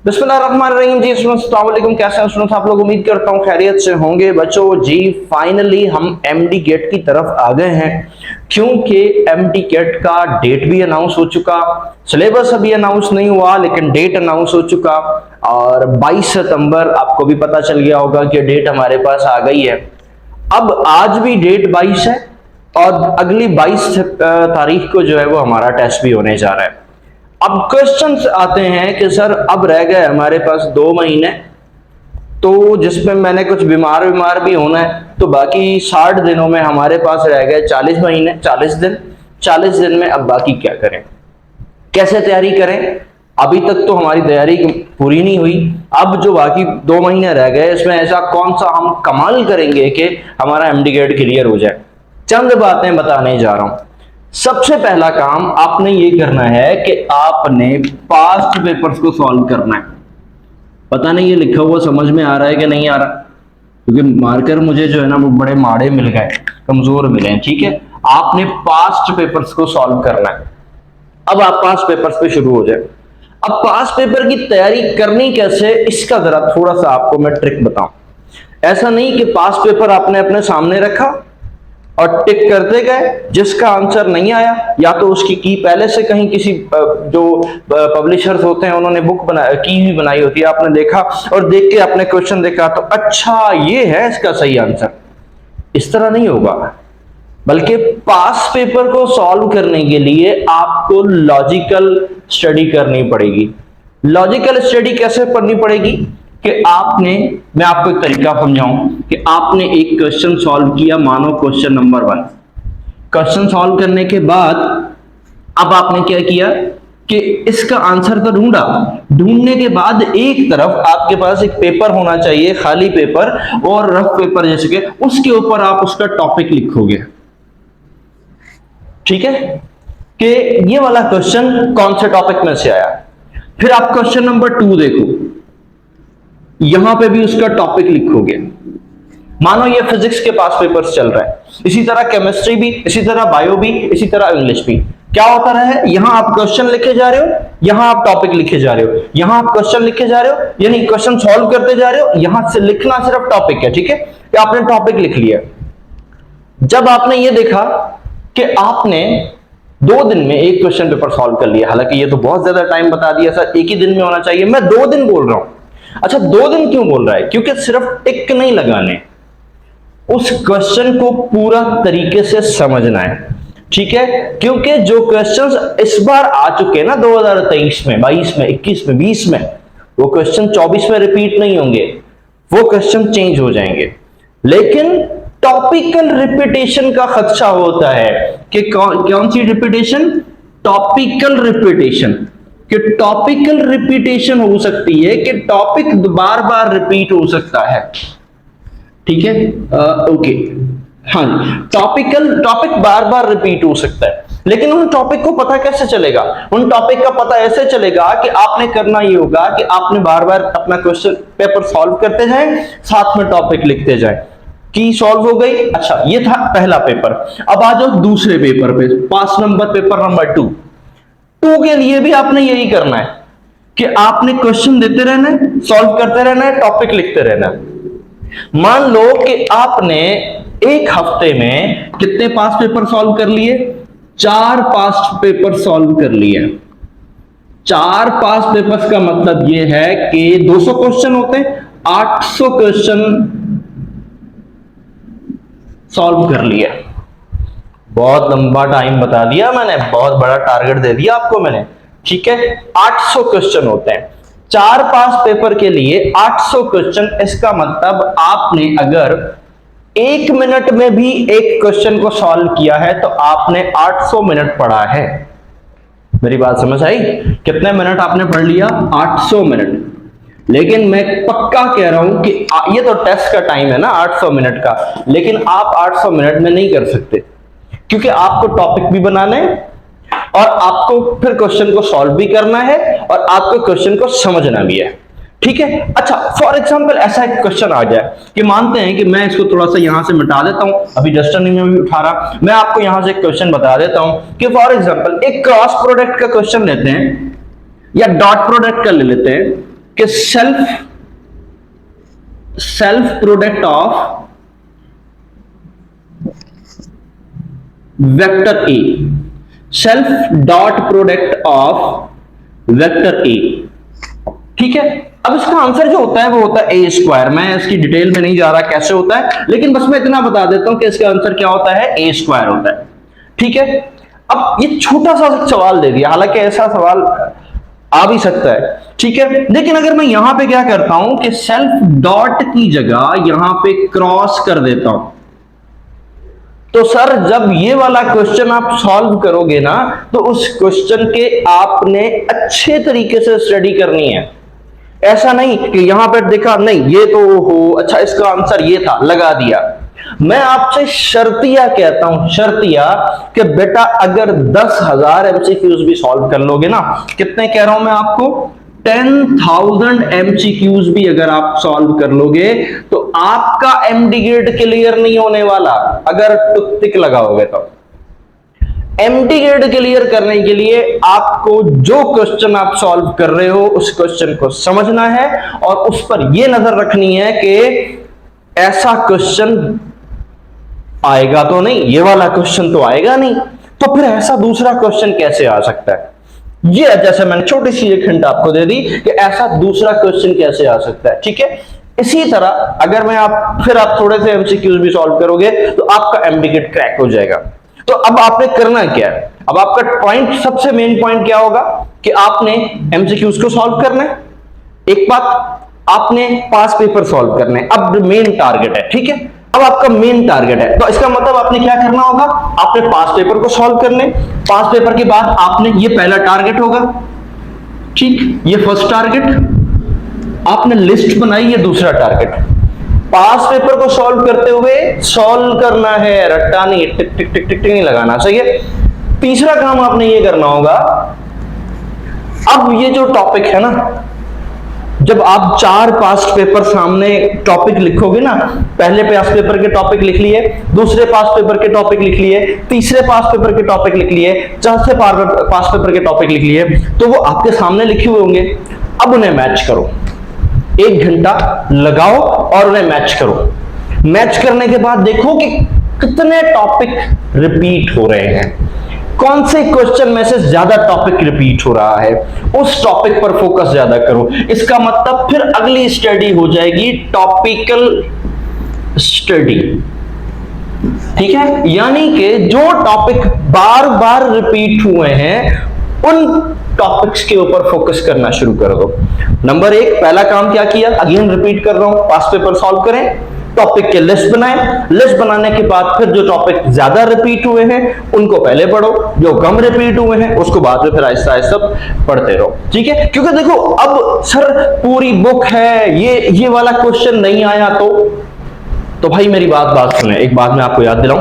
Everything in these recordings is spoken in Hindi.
बिस्मिल्लाहिर्रहमानिर्रहीम जी। अस्सलाम वालेकुम, कैसे हैं स्टूडेंट्स आप लोग? उम्मीद करता हूँ खैरियत से होंगे बच्चों। जी फाइनली हम एमडी गेट की तरफ आ गए हैं, क्योंकि एमडी गेट का डेट भी अनाउंस हो चुका, सिलेबस अभी अनाउंस नहीं हुआ लेकिन डेट अनाउंस हो चुका। और 22 सितंबर आपको भी पता चल गया होगा कि डेट हमारे पास आ गई है। अब आज भी डेट 22 है और अगली 22 तारीख को जो है वो हमारा टेस्ट भी होने जा रहा है। अब क्वेश्चंस आते हैं कि सर अब रह गए हमारे पास 2 महीने, तो जिसमें मैंने कुछ बीमार भी होना है, तो बाकी 60 दिनों में हमारे पास रह गए 40 महीने, 40 दिन। 40 दिन में अब बाकी क्या करें, कैसे तैयारी करें? अभी तक तो हमारी तैयारी पूरी नहीं हुई। अब जो बाकी 2 महीने रह गए, इसमें ऐसा कौन सा हम कमाल करेंगे कि हमारा एमडी गेट क्लियर हो जाए? चंद बातें बताने जा रहा हूं। सबसे पहला काम आपने ये करना है कि आपने पास्ट पेपर्स को सॉल्व करना है। पता नहीं ये लिखा हुआ समझ में आ रहा है कि नहीं आ रहा, क्योंकि मार्कर मुझे जो है ना वो बड़े माड़े मिल गए, कमजोर मिले हैं। ठीक है, आपने पास्ट पेपर्स को सॉल्व करना है। अब आप पास्ट पेपर्स पे शुरू हो जाए। अब पास्ट पेपर की तैयारी करनी कैसे, इसका जरा थोड़ा सा आपको मैं ट्रिक बताऊं। ऐसा नहीं कि पास्ट पेपर आपने अपने सामने रखा और टिक करते गए, जिसका आंसर नहीं आया या तो उसकी की पहले से कहीं किसी जो पब्लिशर्स होते हैं उन्होंने बुक की भी बनाई होती है, आपने देखा और देख के आपने क्वेश्चन देखा तो अच्छा ये है इसका सही आंसर। इस तरह नहीं होगा, बल्कि पास पेपर को सॉल्व करने के लिए आपको लॉजिकल स्टडी करनी पड़ेगी। लॉजिकल स्टडी कैसे करनी पड़ेगी कि मैं आपको एक तरीका समझाऊं कि आपने एक क्वेश्चन सॉल्व किया, मानो क्वेश्चन नंबर 1। क्वेश्चन सॉल्व करने के बाद अब आपने क्या किया कि इसका आंसर तो ढूंढा। ढूंढने के बाद एक तरफ आपके पास एक पेपर होना चाहिए, खाली पेपर और रफ पेपर जैसे कि, उसके ऊपर आप उसका टॉपिक लिखोगे। ठीक है, कि ये वाला क्वेश्चन कौन से टॉपिक में से आया। फिर आप क्वेश्चन नंबर 2 देखो, यहां पे भी उसका टॉपिक लिखोगे। मानो ये फिजिक्स के पास पेपर्स चल रहा है, इसी तरह केमिस्ट्री भी, इसी तरह बायो भी, इसी तरह इंग्लिश भी। क्या होता रहा है, यहां आप क्वेश्चन लिखे जा रहे हो, यहां आप टॉपिक लिखे जा रहे हो, यहां आप क्वेश्चन लिखे जा रहे हो, यानी क्वेश्चन सॉल्व करते जा रहे हो, यहां से लिखना सिर्फ टॉपिक है। ठीक है, कि आपने टॉपिक लिख लिया। जब आपने ये देखा कि आपने 2 दिन में एक क्वेश्चन पेपर सॉल्व कर लिया, हालांकि ये तो बहुत ज्यादा टाइम बता दिया सर, एक ही दिन में होना चाहिए, मैं 2 दिन बोल रहा हूं। अच्छा, 2 दिन क्यों बोल रहा है? क्योंकि सिर्फ टिक नहीं लगाने, उस क्वेश्चन को पूरा तरीके से समझना है। ठीक है, क्योंकि जो क्वेश्चंस इस बार आ चुके हैं ना 2023 में, 22 में, 21 में, 20 में, वो क्वेश्चन 24 में रिपीट नहीं होंगे, वो क्वेश्चन चेंज हो जाएंगे। लेकिन टॉपिकल रिपीटेशन का खदशा होता है कि कौन सी रिपीटेशन? Topical repetition. कि टॉपिकल रिपीटेशन हो सकती है कि टॉपिक बार बार रिपीट हो सकता है। ठीक है, ओके, हाँ, टॉपिक बार बार रिपीट हो सकता है, लेकिन उन टॉपिक को पता कैसे चलेगा? उन टॉपिक का पता ऐसे चलेगा कि आपने करना ये होगा कि आपने बार बार अपना क्वेश्चन पेपर सॉल्व करते जाएं, साथ में टॉपिक लिखते जाएं। की सॉल्व हो गई। अच्छा, ये था पहला पेपर। अब आ जाओ दूसरे पेपर पे, 5 नंबर पेपर नंबर 2 के लिए भी आपने यही करना है कि आपने क्वेश्चन देते रहना है, सॉल्व करते रहना है, टॉपिक लिखते रहना है। मान लो कि आपने एक हफ्ते में कितने पास्ट पेपर सॉल्व कर लिए? 4 पास्ट पेपर सॉल्व कर लिए। 4 पास्ट पेपर्स का मतलब यह है कि 200 क्वेश्चन होते हैं, 800 क्वेश्चन सॉल्व कर लिया। बहुत लंबा टाइम बता दिया मैंने, बहुत बड़ा टारगेट दे दिया आपको मैंने। ठीक है, 800 क्वेश्चन होते हैं 4 पास पेपर के लिए, 800 क्वेश्चन। इसका मतलब आपने अगर 1 मिनट में भी एक क्वेश्चन को सॉल्व किया है तो आपने 800 मिनट पढ़ा है। मेरी बात समझ आई? कितने मिनट आपने पढ़ लिया? 800 मिनट। लेकिन मैं पक्का कह रहा हूं कि ये तो टेस्ट का टाइम है ना 800 मिनट का, लेकिन आप 800 मिनट में नहीं कर सकते, क्योंकि आपको टॉपिक भी बनाना है और आपको फिर क्वेश्चन को सॉल्व भी करना है और आपको क्वेश्चन को समझना भी है। ठीक है, अच्छा, फॉर एग्जांपल ऐसा एक क्वेश्चन आ जाए कि मानते हैं कि मैं इसको थोड़ा सा यहां से मिटा देता हूं, अभी डस्टर नहीं में भी उठा रहा, मैं आपको यहां से एक क्वेश्चन बता देता हूं कि फॉर एग्जांपल एक क्रॉस प्रोडक्ट का क्वेश्चन लेते हैं या डॉट प्रोडक्ट का ले लेते हैं। कि self product of vector A, self dot product of vector A. ठीक है, अब इसका आंसर जो होता है वो होता है ए स्क्वायर। मैं इसकी डिटेल में नहीं जा रहा कैसे होता है, लेकिन बस मैं इतना बता देता हूं कि इसका आंसर क्या होता है, ए स्क्वायर होता है। ठीक है, अब ये छोटा सा सवाल दे दिया, हालांकि ऐसा सवाल आ भी सकता है। ठीक है, लेकिन अगर मैं यहां पे क्या करता हूं कि सेल्फ डॉट की जगह यहां पे क्रॉस कर देता हूं, तो सर जब ये वाला क्वेश्चन आप सॉल्व करोगे ना, तो उस क्वेश्चन के आपने अच्छे तरीके से स्टडी करनी है। ऐसा नहीं कि यहां पर देखा नहीं ये तो हो अच्छा इसका आंसर ये था लगा दिया। मैं आपसे शर्तिया कहता हूं, शर्तिया कि बेटा अगर 10,000 एमसीक्यूज भी सॉल्व कर लोगे ना, कितने कह रहा हूं मैं आपको, 10,000 एमसीक्यूज भी अगर आप सॉल्व कर लोगे तो आपका एमडी ग्रेड क्लियर नहीं होने वाला अगर टुक लगाओगे तो। एमडी ग्रेड क्लियर करने के लिए आपको जो क्वेश्चन आप सॉल्व कर रहे हो उस क्वेश्चन को समझना है और उस पर यह नजर रखनी है कि ऐसा क्वेश्चन आएगा तो नहीं, ये वाला क्वेश्चन तो आएगा नहीं, तो फिर ऐसा दूसरा क्वेश्चन कैसे आ सकता है। ये जैसे मैंने छोटी सी एक हिंट आपको दे दी कि ऐसा दूसरा क्वेश्चन कैसे आ सकता है। ठीक है, इसी तरह अगर मैं आप थोड़े से एमसीक्यूज भी सॉल्व करोगे तो आपका एमडी ग्रेड क्रैक हो जाएगा। तो अब आपने करना क्या है, अब आपका पॉइंट, सबसे मेन पॉइंट क्या होगा कि आपने एमसीक्यूज को सॉल्व करना है, एक बात आपने पास पेपर सॉल्व करने हैं, अब मेन टारगेट है। ठीक है, अब आपका मेन टारगेट है तो इसका मतलब आपने क्या करना होगा, आपने पास पेपर को सॉल्व करने, पास पेपर के बाद आपने, ये पहला टारगेट होगा, ठीक, ये फर्स्ट टारगेट, आपने लिस्ट बनाई, ये दूसरा टारगेट। पास पेपर को सॉल्व करते हुए सॉल्व करना है, रट्टा नहीं, टिक टिक टिक टिक नहीं लगाना, सही है। तीसरा काम आपने ये करना होगा, अब ये जो टॉपिक है ना, जब आप 4 पास्ट पेपर सामने टॉपिक लिखोगे ना, पहले पास पेपर के टॉपिक लिख लिए, दूसरे पास पेपर के टॉपिक लिख लिए, तीसरे पास पेपर के टॉपिक लिख लिए, चौथे पास पेपर के टॉपिक लिख लिए, तो वो आपके सामने लिखे हुए होंगे। अब उन्हें मैच करो, 1 घंटा लगाओ और उन्हें मैच करो। मैच करने के बाद देखो कि कितने टॉपिक रिपीट हो रहे हैं, कौन से क्वेश्चन में से ज्यादा टॉपिक रिपीट हो रहा है, उस टॉपिक पर फोकस ज्यादा करो। इसका मतलब फिर अगली स्टडी हो जाएगी टॉपिकल स्टडी। ठीक है, यानी कि जो टॉपिक बार बार रिपीट हुए हैं उन टॉपिक्स के ऊपर फोकस करना शुरू कर दो। नंबर 1 पहला काम क्या किया, अगेन रिपीट कर रहा हूं, पास्ट पेपर सॉल्व करें, टॉपिक के लिस्ट बनाएं, लिस्ट बनाने के बाद फिर जो टॉपिक ज्यादा रिपीट हुए हैं उनको पहले पढ़ो, जो कम रिपीट हुए हैं उसको बाद में फिर आहिस्ता आहिस्ता पढ़ते रहो। ठीक है, क्योंकि देखो अब सर पूरी बुक है, ये वाला क्वेश्चन नहीं आया तो भाई मेरी बात सुने, एक बात मैं आपको याद दिलाऊं,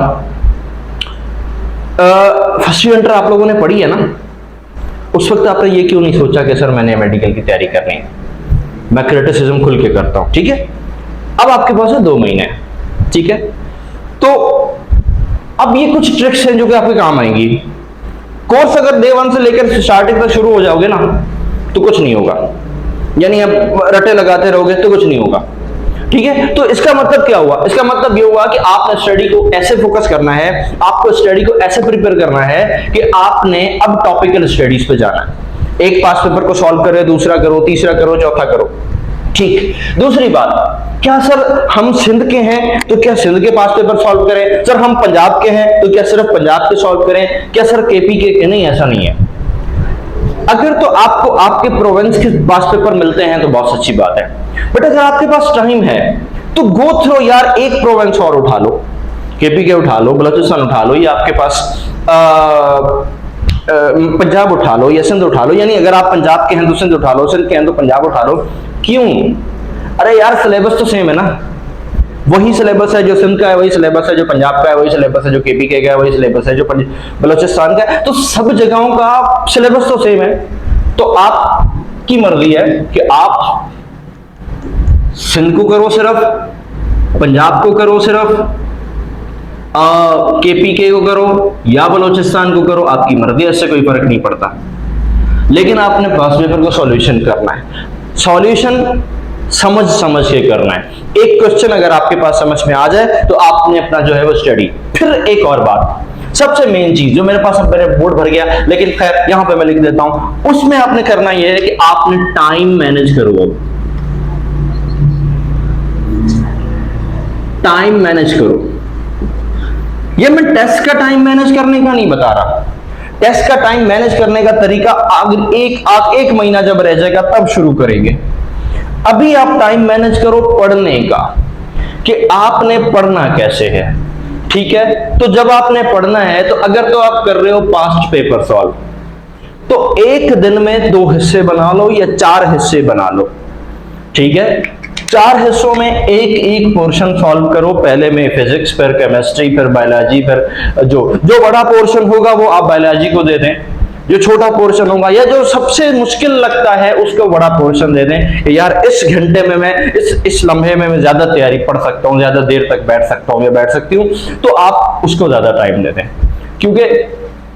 फर्स्ट ईयर इंटर आप लोगों ने पढ़ी है ना, उस वक्त आपने ये क्यों नहीं सोचा कि सर मैंने मेडिकल की तैयारी करनी है, मैं क्रिटिसिज्म खुल के करता हूं। ठीक है, अब आपके पास है 2 महीने, ठीक है, तो अब ये कुछ ट्रिक्स हैं जो कि आपके काम आएंगी। कोर्स अगर डे 1 से लेकर स्टार्टिंग तक शुरू हो जाओगे ना तो कुछ नहीं होगा, यानी आप रटे लगाते रहोगे तो कुछ नहीं होगा। ठीक है, तो इसका मतलब क्या हुआ, इसका मतलब ये हुआ कि आपने स्टडी को ऐसे फोकस करना है, आपको स्टडी को ऐसे प्रिपेयर करना है कि आपने अब टॉपिकल स्टडीज पे जाना है। एक पास पेपर को सॉल्व करे, दूसरा करो, तीसरा करो, चौथा करो। ठीक, दूसरी बात, क्या सर हम सिंध के हैं तो क्या सिंध के पास पेपर सॉल्व करें, सर हम पंजाब के हैं तो क्या सिर्फ पंजाब के सॉल्व करें, क्या सर केपी के, नहीं, ऐसा नहीं है। अगर तो आपको आपके प्रोविंस के पास पेपर मिलते हैं तो बहुत अच्छी बात है, बट अगर आपके पास टाइम है तो गो थ्रो यार, एक प्रोविंस और उठा लो, केपी के उठा लो, बलूचिस्तान उठा लो, या आपके पास पंजाब उठा लो या सिंध उठा लो, यानी अगर आप पंजाब के हैं तो सिंध उठा लो, सिंध के हैं तो पंजाब उठा लो। क्यों, अरे यार सिलेबस तो सेम है ना, वही सिलेबस है जो सिंध का है, वही सिलेबस है जो पंजाब का है, वही सिलेबस है जो केपी का है, वही सिलेबस है जो बलूचिस्तान का है, तो सब जगहों का सिलेबस तो सेम है। तो आपकी मर्जी है कि आप सिंध को करो सिर्फ, पंजाब को करो सिर्फ, केपी के को करो या बलूचिस्तान को करो, आपकी मर्जी है, इससे कोई फर्क नहीं पड़ता, लेकिन आपने पास पेपर को सॉल्यूशन करना है। सॉल्यूशन समझ समझ के करना है। एक क्वेश्चन अगर आपके पास समझ में आ जाए तो आपने अपना जो है वो स्टडी। फिर एक और बात, सबसे मेन चीज जो मेरे पास अब मेरे बोर्ड भर गया, लेकिन खैर यहां पे मैं लिख देता हूं, उसमें आपने करना यह है कि आपने टाइम मैनेज करो। अब टाइम मैनेज करो। ये मैं टेस्ट का टाइम मैनेज करने का नहीं बता रहा। टेस्ट का टाइम मैनेज करने का तरीका एक महीना जब रह जाएगा तब शुरू करेंगे। अभी आप टाइम मैनेज करो पढ़ने का, कि आपने पढ़ना कैसे है। ठीक है, तो जब आपने पढ़ना है तो अगर तो आप कर रहे हो पास्ट पेपर सॉल्व, तो एक दिन में 2 हिस्से बना लो या 4 हिस्से बना लो। ठीक है, 4 हिस्सों में एक पोर्शन सॉल्व करो। पहले में फिजिक्स, फिर केमिस्ट्री, फिर बायोलॉजी, फिर जो बड़ा पोर्शन होगा वो आप बायोलॉजी को दे दें, जो छोटा पोर्शन होगा या जो सबसे मुश्किल लगता है उसको बड़ा पोर्शन दे दें कि यार इस घंटे में मैं इस लम्हे में मैं ज्यादा तैयारी पढ़ सकता हूँ, ज्यादा देर तक बैठ सकता हूँ या बैठ सकती हूँ, तो आप उसको ज्यादा टाइम दे दें। क्योंकि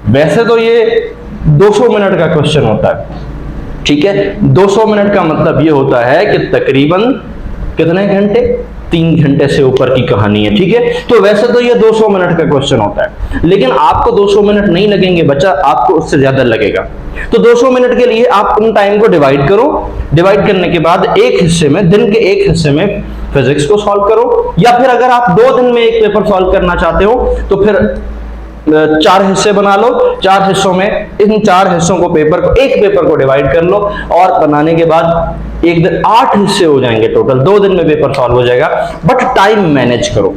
वैसे तो ये 200 मिनट का क्वेश्चन होता है। ठीक है, 200 मिनट का मतलब ये होता है कि तकरीबन कितने घंटे, 3 घंटे से ऊपर की कहानी है। ठीक है, तो वैसे तो ये 200 मिनट का क्वेश्चन होता है, लेकिन आपको 200 मिनट नहीं लगेंगे बच्चा, आपको उससे ज्यादा लगेगा। तो 200 मिनट के लिए आप उन टाइम को डिवाइड करो। डिवाइड करने के बाद एक हिस्से में, दिन के एक हिस्से में फिजिक्स को सॉल्व करो, या फिर अगर आप 2 दिन में एक पेपर सॉल्व करना चाहते हो तो फिर 4 हिस्से बना लो। 4 हिस्सों में, इन 4 हिस्सों को एक पेपर को डिवाइड कर लो, और बनाने के बाद एक दिन 8 हिस्से हो जाएंगे टोटल। 2 दिन में पेपर सॉल्व हो जाएगा, बट टाइम मैनेज करो।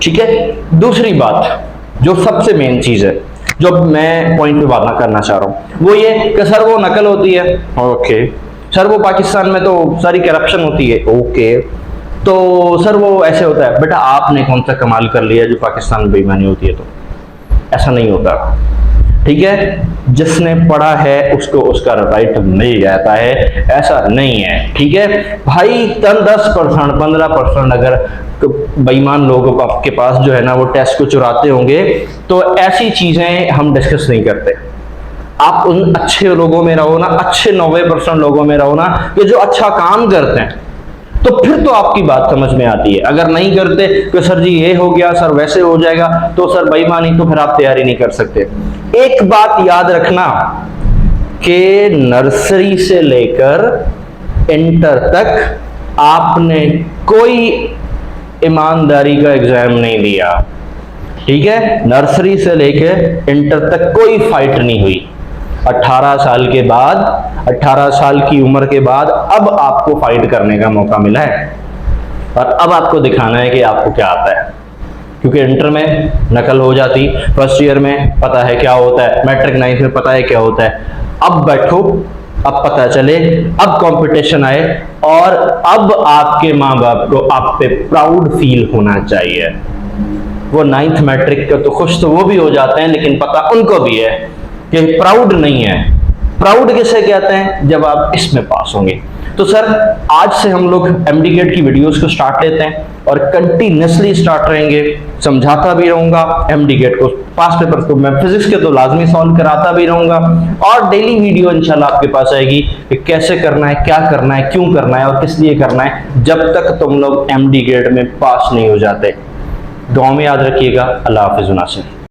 ठीक है, दूसरी बात जो सबसे मेन चीज है, जो मैं पॉइंट पे बात करना चाह रहा हूं, वो ये कि सर वो नकल होती है। ओके सर, वो पाकिस्तान में तो सारी करप्शन होती है। ओके, तो सर वो ऐसे होता है। बेटा आपने कौन सा कमाल कर लिया जो पाकिस्तान में बेईमानी होती है? तो ऐसा नहीं होता। ठीक है, जिसने पढ़ा है उसको उसका राइट मिल जाता है, ऐसा नहीं है। ठीक है भाई, 10% 15% अगर बेईमान लोगों आपके पास जो है ना वो टेस्ट को चुराते होंगे, तो ऐसी चीजें हम डिस्कस नहीं करते। आप उन अच्छे लोगों में रहो ना, अच्छे 90% लोगों में रहो ना, कि जो अच्छा काम करते हैं, तो फिर तो आपकी बात समझ में आती है। अगर नहीं करते कि सर जी ये हो गया, सर वैसे हो जाएगा, तो सर बेईमानी, तो फिर आप तैयारी नहीं कर सकते। एक बात याद रखना कि नर्सरी से लेकर इंटर तक आपने कोई ईमानदारी का एग्जाम नहीं दिया। ठीक है, नर्सरी से लेकर इंटर तक कोई फाइट नहीं हुई। 18 साल के बाद, 18 साल की उम्र के बाद अब आपको फाइट करने का मौका मिला है, और अब आपको दिखाना है कि आपको क्या आता है। क्योंकि इंटर में नकल हो जाती, फर्स्ट ईयर में पता है क्या होता है, मैट्रिक 9th में पता है क्या होता है। अब बैठो, अब पता चले, अब कंपटीशन आए, और अब आपके माँ बाप को आप पे प्राउड फील होना चाहिए। वो 9th मैट्रिक का तो खुश तो वो भी हो जाते हैं, लेकिन पता उनको भी है कि प्राउड नहीं है। प्राउड किसे कहते हैं? जब आप इसमें पास होंगे। तो सर आज से हम लोग एमडी गेट की वीडियोस को स्टार्ट लेते हैं, और कंटिन्यूसली स्टार्ट रहेंगे, समझाता भी रहूंगा एमडी गेट को। पास्ट पेपर को मैं फिजिक्स के तो लाजमी सॉल्व कराता भी रहूंगा, और डेली वीडियो इंशाल्लाह आपके पास आएगी कि कैसे करना है, क्या करना है, क्यों करना है और किस लिए करना है, जब तक तुम लोग एमडी गेट में पास नहीं हो जाते। दुआ में याद रखिएगा। अल्लाह हाफिज़।